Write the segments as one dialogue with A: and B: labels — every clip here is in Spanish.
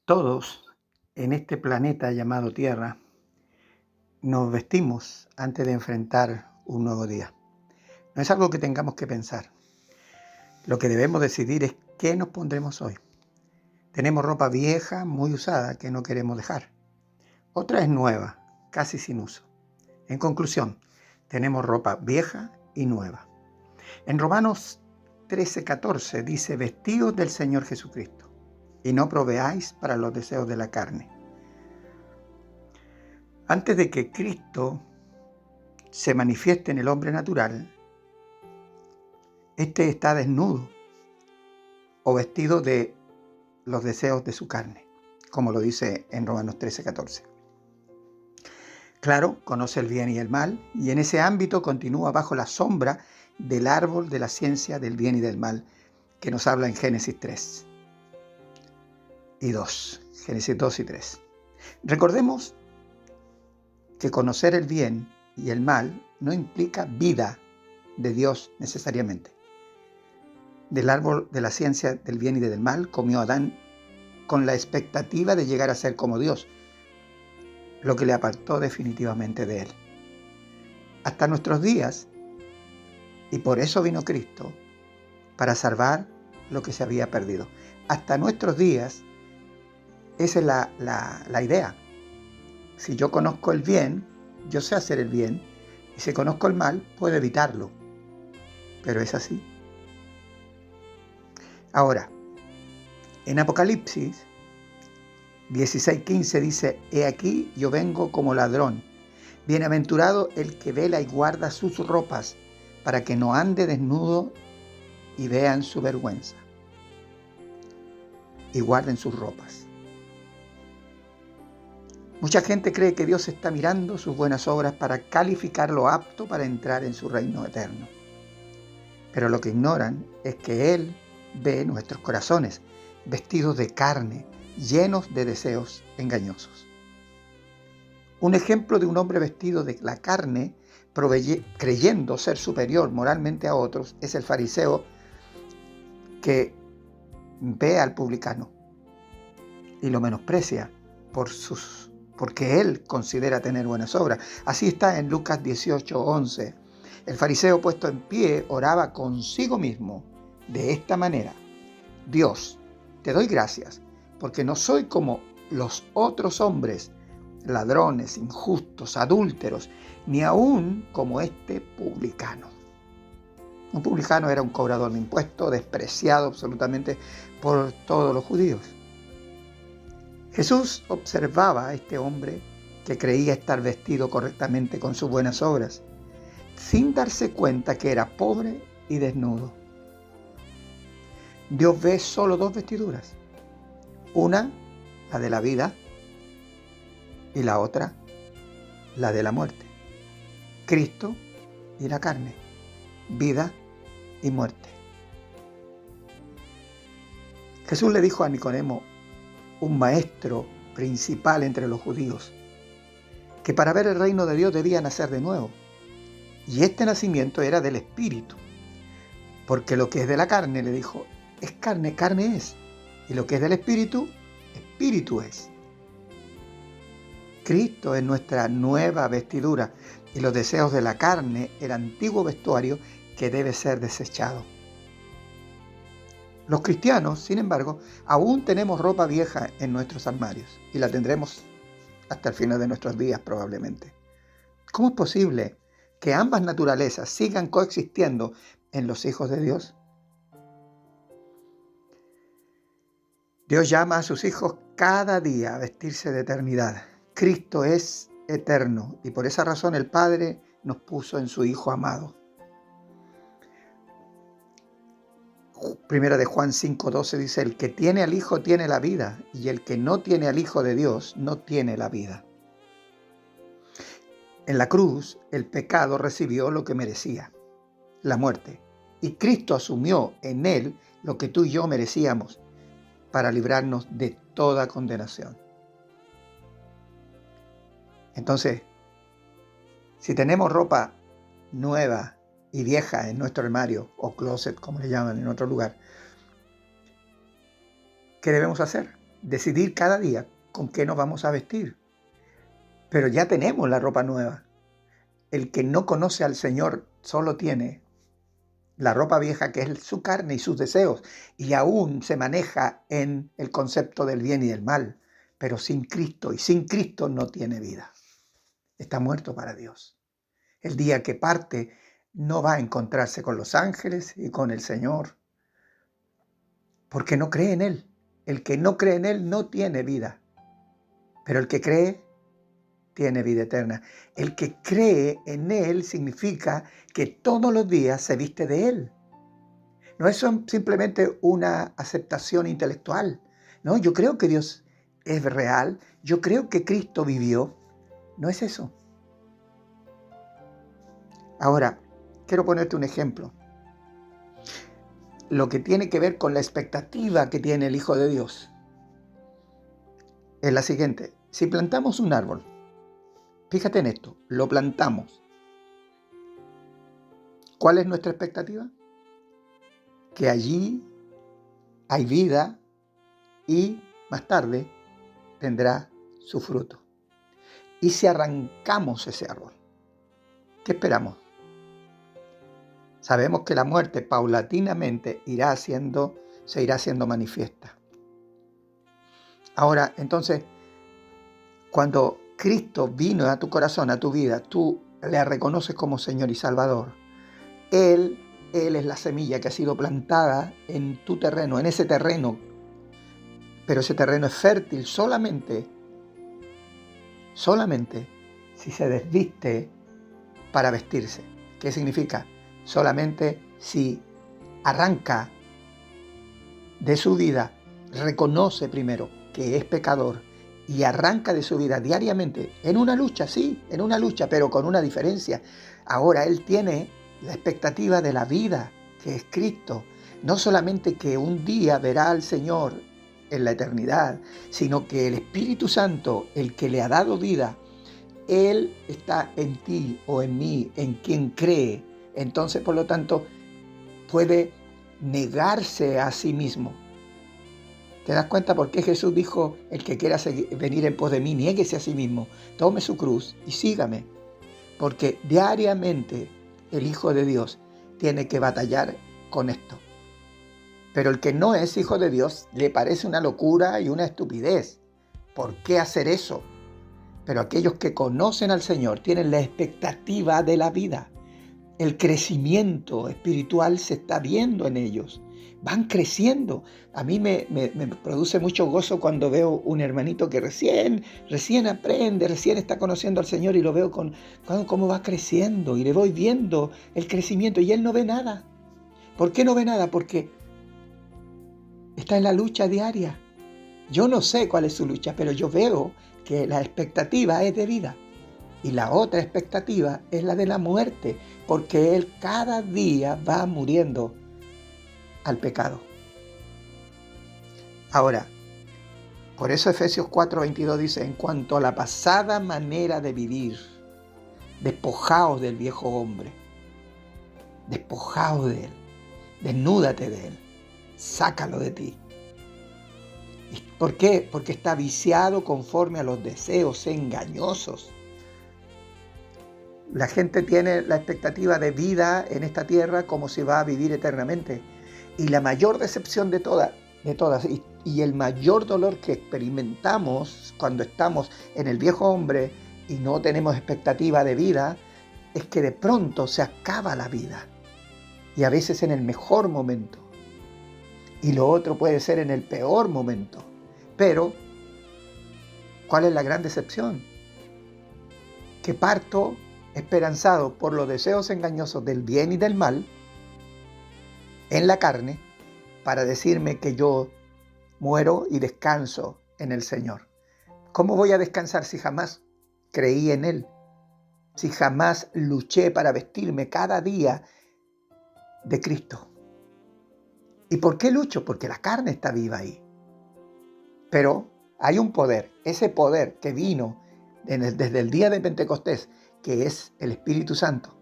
A: Todos en este planeta llamado Tierra nos vestimos antes de enfrentar un nuevo día. No es algo que tengamos que pensar. Lo que debemos decidir es qué nos pondremos hoy. Tenemos ropa vieja, muy usada, que no queremos dejar. Otra es nueva, casi sin uso. En conclusión, tenemos ropa vieja y nueva. En Romanos 13:14 dice: vestidos del Señor Jesucristo y no proveáis para los deseos de la carne. Antes de que Cristo se manifieste en el hombre natural, este está desnudo o vestido de los deseos de su carne, como lo dice en Romanos 13:14. Claro, conoce el bien y el mal, y en ese ámbito continúa bajo la sombra del árbol de la ciencia del bien y del mal, que nos habla en Génesis 3 y 2, Génesis 2 y 3. Recordemos que conocer el bien y el mal no implica vida de Dios necesariamente. Del árbol de la ciencia del bien y del mal comió Adán con la expectativa de llegar a ser como Dios, lo que le apartó definitivamente de él. Hasta nuestros días, y por eso vino Cristo, para salvar lo que se había perdido. Hasta nuestros días, esa es la idea. Si yo conozco el bien, yo sé hacer el bien, y si conozco el mal, puedo evitarlo. Pero es así. Ahora, en Apocalipsis 16:15 dice: he aquí yo vengo como ladrón. Bienaventurado el que vela y guarda sus ropas, para que no ande desnudo y vean su vergüenza. Y guarden sus ropas. Mucha gente cree que Dios está mirando sus buenas obras para calificarlo apto para entrar en su reino eterno. Pero lo que ignoran es que Él ve nuestros corazones vestidos de carne, llenos de deseos engañosos. Un ejemplo de un hombre vestido de la carne, creyendo ser superior moralmente a otros, es el fariseo que ve al publicano y lo menosprecia porque él considera tener buenas obras. Así está en Lucas 18:11. El fariseo, puesto en pie, oraba consigo mismo de esta manera: Dios, te doy gracias, porque no soy como los otros hombres, ladrones, injustos, adúlteros, ni aún como este publicano. Un publicano era un cobrador de impuestos, despreciado absolutamente por todos los judíos. Jesús observaba a este hombre que creía estar vestido correctamente con sus buenas obras, sin darse cuenta que era pobre y desnudo. Dios ve solo dos vestiduras: una, la de la vida, y la otra, la de la muerte. Cristo y la carne, vida y muerte. Jesús le dijo a Nicodemo, un maestro principal entre los judíos, que para ver el reino de Dios debía nacer de nuevo. Y este nacimiento era del Espíritu, porque lo que es de la carne, le dijo, es carne, carne es, y lo que es del Espíritu, Espíritu es. Cristo es nuestra nueva vestidura, y los deseos de la carne, el antiguo vestuario que debe ser desechado. Los cristianos, sin embargo, aún tenemos ropa vieja en nuestros armarios, y la tendremos hasta el final de nuestros días probablemente. ¿Cómo es posible que ambas naturalezas sigan coexistiendo en los hijos de Dios? Dios llama a sus hijos cada día a vestirse de eternidad. Cristo es eterno y por esa razón el Padre nos puso en su Hijo amado. Primera de Juan 5:12 dice: el que tiene al Hijo tiene la vida, y el que no tiene al Hijo de Dios no tiene la vida. En la cruz, el pecado recibió lo que merecía, la muerte, y Cristo asumió en él lo que tú y yo merecíamos para librarnos de toda condenación. Entonces, si tenemos ropa nueva y vieja en nuestro armario, o closet, como le llaman en otro lugar, ¿qué debemos hacer? decidir cada día con qué nos vamos a vestir. Pero ya tenemos la ropa nueva. El que no conoce al Señor solo tiene la ropa vieja, que es su carne y sus deseos, y aún se maneja en el concepto del bien y del mal, pero sin Cristo, y sin Cristo no tiene vida. Está muerto para Dios. El día que parte no va a encontrarse con los ángeles y con el Señor, porque no cree en Él. El que no cree en Él no tiene vida, pero el que cree tiene vida eterna. El que cree en Él significa que todos los días se viste de Él. No es simplemente una aceptación intelectual. No, yo creo que Dios es real. Yo creo que Cristo vivió. No es eso. Ahora, quiero ponerte un ejemplo. Lo que tiene que ver con la expectativa que tiene el Hijo de Dios es la siguiente. Si plantamos un árbol, fíjate en esto, lo plantamos. ¿Cuál es nuestra expectativa? Que allí hay vida y más tarde tendrá su fruto. Y si arrancamos ese árbol, ¿qué esperamos? Sabemos que la muerte paulatinamente se irá haciendo manifiesta. Ahora, entonces, cuando Cristo vino a tu corazón, a tu vida, tú le reconoces como Señor y Salvador. Él es la semilla que ha sido plantada en tu terreno, en ese terreno. Pero ese terreno es fértil solamente si se desviste para vestirse. ¿Qué significa? Solamente si arranca de su vida, reconoce primero que es pecador y arranca de su vida diariamente en una lucha, sí, en una lucha, pero con una diferencia. Ahora él tiene la expectativa de la vida, que es Cristo. No solamente que un día verá al Señor en la eternidad, sino que el Espíritu Santo, el que le ha dado vida, Él está en ti o en mí, en quien cree. Entonces, por lo tanto, puede negarse a sí mismo. ¿Te das cuenta por qué Jesús dijo, el que quiera venir en pos de mí, niéguese a sí mismo, tome su cruz y sígame? Porque diariamente el Hijo de Dios tiene que batallar con esto. Pero el que no es hijo de Dios le parece una locura y una estupidez. ¿Por qué hacer eso? Pero aquellos que conocen al Señor tienen la expectativa de la vida. El crecimiento espiritual se está viendo en ellos. Van creciendo. A mí me produce mucho gozo cuando veo un hermanito que recién aprende, recién está conociendo al Señor y lo veo cómo va creciendo y le voy viendo el crecimiento y él no ve nada. ¿Por qué no ve nada? Porque está en la lucha diaria. Yo no sé cuál es su lucha, pero yo veo que la expectativa es de vida. Y la otra expectativa es la de la muerte, porque él cada día va muriendo al pecado. Ahora, por eso Efesios 4:22 dice, en cuanto a la pasada manera de vivir, despojaos del viejo hombre, despojaos de él, desnúdate de él, sácalo de ti. ¿Por qué? Porque está viciado conforme a los deseos engañosos. La gente tiene la expectativa de vida en esta tierra como si va a vivir eternamente. Y la mayor decepción de todas, y el mayor dolor que experimentamos cuando estamos en el viejo hombre y no tenemos expectativa de vida, es que de pronto se acaba la vida. Y a veces en el mejor momento. Y lo otro puede ser en el peor momento. Pero, ¿cuál es la gran decepción? Que parto esperanzado por los deseos engañosos del bien y del mal en la carne para decirme que yo muero y descanso en el Señor. ¿Cómo voy a descansar si jamás creí en Él? Si jamás luché para vestirme cada día de Cristo. ¿Y por qué lucho? Porque la carne está viva ahí. Pero hay un poder, ese poder que vino desde el día de Pentecostés, que es el Espíritu Santo,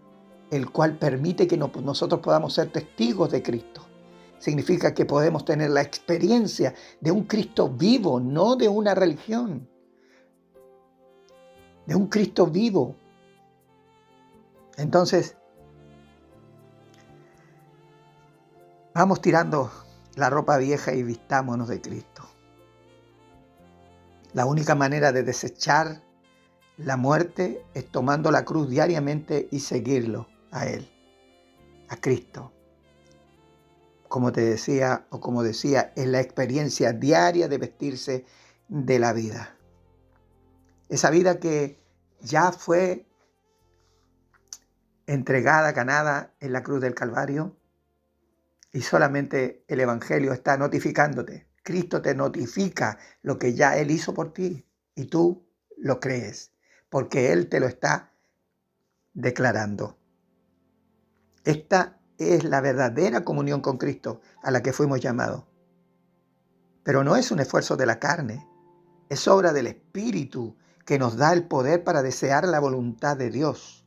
A: el cual permite que nosotros podamos ser testigos de Cristo. Significa que podemos tener la experiencia de un Cristo vivo, no de una religión, de un Cristo vivo. Entonces, vamos tirando la ropa vieja y vistámonos de Cristo. La única manera de desechar la muerte es tomando la cruz diariamente y seguirlo a Él, a Cristo. Como te decía, o como decía, es la experiencia diaria de vestirse de la vida. Esa vida que ya fue entregada, ganada en la cruz del Calvario, y solamente el Evangelio está notificándote. Cristo te notifica lo que ya Él hizo por ti y tú lo crees, porque Él te lo está declarando. Esta es la verdadera comunión con Cristo a la que fuimos llamados. Pero no es un esfuerzo de la carne, es obra del Espíritu que nos da el poder para desear la voluntad de Dios,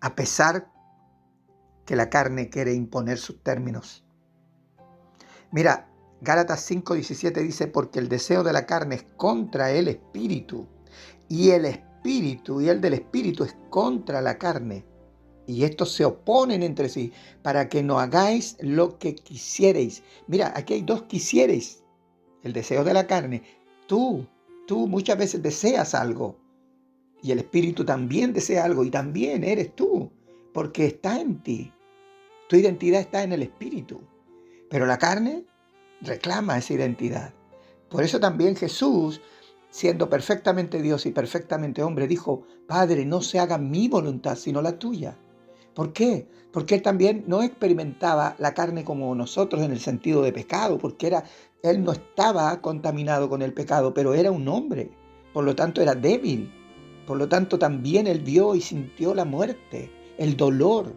A: a pesar que la carne quiere imponer sus términos. Mira, Gálatas 5:17 dice, porque el deseo de la carne es contra el Espíritu, y el Espíritu y el del Espíritu es contra la carne. Y estos se oponen entre sí para que no hagáis lo que quisierais. Mira, aquí hay dos quisierais. El deseo de la carne. Tú muchas veces deseas algo. Y el Espíritu también desea algo. Y también eres tú. Porque está en ti. Tu identidad está en el Espíritu. Pero la carne reclama esa identidad. Por eso también Jesús, siendo perfectamente Dios y perfectamente hombre, dijo, Padre, no se haga mi voluntad, sino la tuya. ¿Por qué? Porque él también no experimentaba la carne como nosotros en el sentido de pecado, porque él no estaba contaminado con el pecado, pero era un hombre, por lo tanto era débil, por lo tanto también él vio y sintió la muerte, el dolor,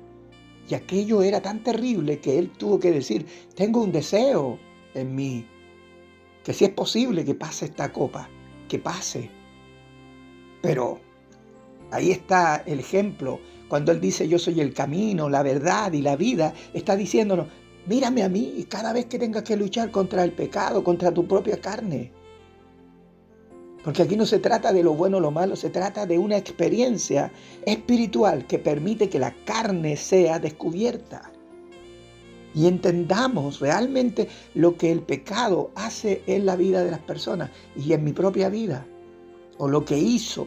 A: y aquello era tan terrible que él tuvo que decir, tengo un deseo en mí, que si es posible que pase esta copa, que pase, pero ahí está el ejemplo. Cuando Él dice, yo soy el camino, la verdad y la vida, está diciéndonos, mírame a mí cada vez que tengas que luchar contra el pecado, contra tu propia carne. Porque aquí no se trata de lo bueno o lo malo, se trata de una experiencia espiritual que permite que la carne sea descubierta. Y entendamos realmente lo que el pecado hace en la vida de las personas y en mi propia vida, o lo que hizo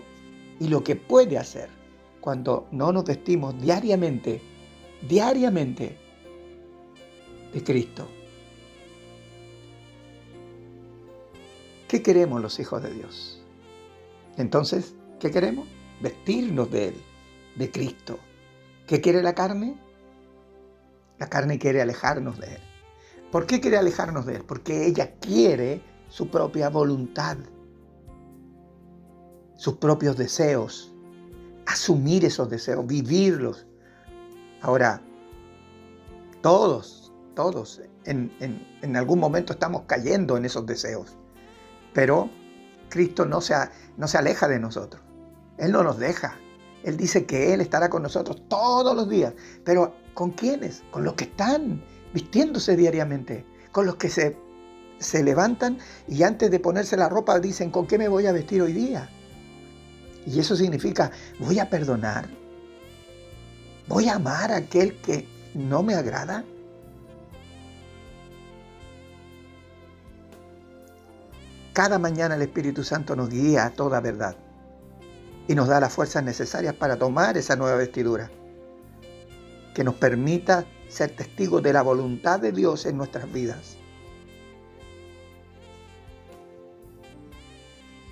A: y lo que puede hacer cuando no nos vestimos diariamente de Cristo. ¿Qué queremos los hijos de Dios? Entonces, ¿qué queremos? Vestirnos de Él, de Cristo. ¿Qué quiere la carne? La carne quiere alejarnos de Él. ¿Por qué quiere alejarnos de Él? Porque ella quiere su propia voluntad, sus propios deseos, asumir esos deseos, vivirlos. Ahora, todos en algún momento estamos cayendo en esos deseos, pero Cristo no se aleja de nosotros. Él no nos deja. Él dice que Él estará con nosotros todos los días. Pero ¿con quiénes? Con los que están vistiéndose diariamente, con los que se levantan y antes de ponerse la ropa dicen, ¿con qué me voy a vestir hoy día? Y eso significa, voy a perdonar, voy a amar a aquel que no me agrada. Cada mañana el Espíritu Santo nos guía a toda verdad y nos da las fuerzas necesarias para tomar esa nueva vestidura, que nos permita ser testigos de la voluntad de Dios en nuestras vidas.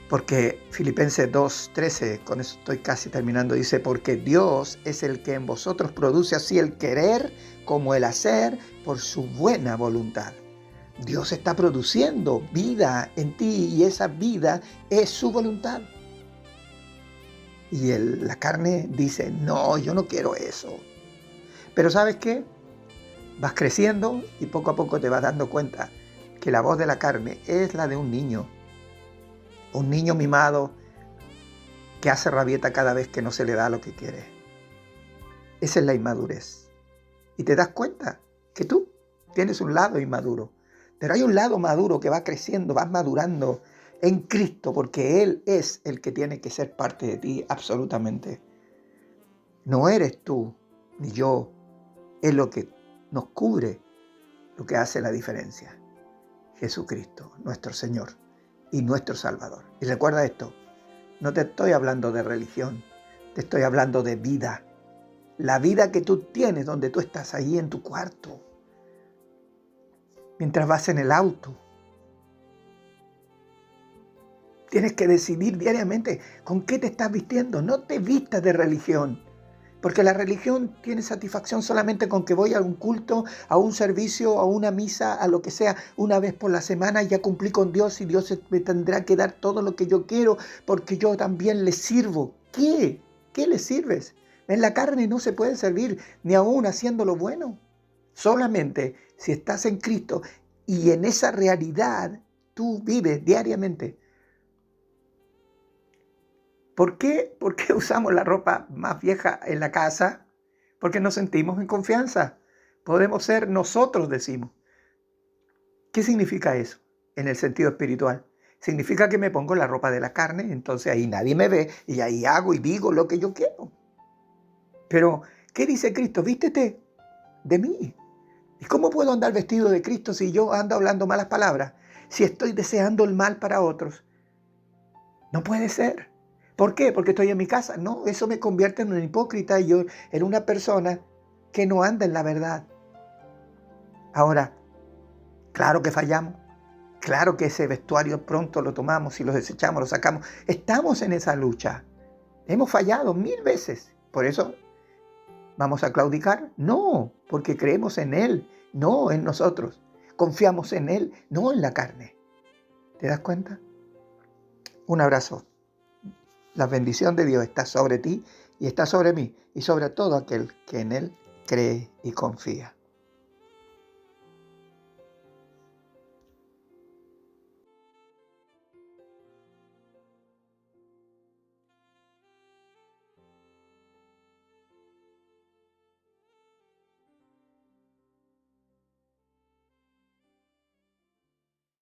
A: Porque Filipenses 2:13, con eso estoy casi terminando, dice, porque Dios es el que en vosotros produce así el querer como el hacer por su buena voluntad. Dios está produciendo vida en ti y esa vida es su voluntad. Y la carne dice, no, yo no quiero eso. Pero ¿sabes qué? Vas creciendo y poco a poco te vas dando cuenta que la voz de la carne es la de un niño mimado que hace rabieta cada vez que no se le da lo que quiere. Esa es la inmadurez. Y te das cuenta que tú tienes un lado inmaduro, pero hay un lado maduro que va creciendo, vas madurando en Cristo, porque Él es el que tiene que ser parte de ti absolutamente. No eres tú ni yo, es lo que nos cubre, lo que hace la diferencia. Jesucristo, nuestro Señor y nuestro Salvador. Y recuerda esto, no te estoy hablando de religión, te estoy hablando de vida. La vida que tú tienes donde tú estás ahí en tu cuarto, mientras vas en el auto. Tienes que decidir diariamente con qué te estás vistiendo. No te vistas de religión, porque la religión tiene satisfacción solamente con que voy a un culto, a un servicio, a una misa, a lo que sea, una vez por la semana. Ya cumplí con Dios y Dios me tendrá que dar todo lo que yo quiero, porque yo también le sirvo. ¿Qué? ¿Qué le sirves? En la carne no se puede servir, ni aún haciendo lo bueno. Solamente si estás en Cristo y en esa realidad tú vives diariamente. ¿Por qué usamos la ropa más vieja en la casa? Porque nos sentimos en confianza. Podemos ser nosotros, decimos. ¿Qué significa eso en el sentido espiritual? Significa que me pongo la ropa de la carne, entonces ahí nadie me ve y ahí hago y digo lo que yo quiero. Pero, ¿qué dice Cristo? Vístete de mí. ¿Y cómo puedo andar vestido de Cristo si yo ando hablando malas palabras? Si estoy deseando el mal para otros. No puede ser. ¿Por qué? Porque estoy en mi casa. No, eso me convierte en un hipócrita y yo en una persona que no anda en la verdad. Ahora, claro que fallamos. Claro que ese vestuario pronto lo tomamos y lo desechamos, lo sacamos. Estamos en esa lucha. Hemos fallado 1000 veces. Por eso, ¿vamos a claudicar? No, porque creemos en Él, no en nosotros. Confiamos en Él, no en la carne. ¿Te das cuenta? Un abrazo. La bendición de Dios está sobre ti y está sobre mí y sobre todo aquel que en Él cree y confía.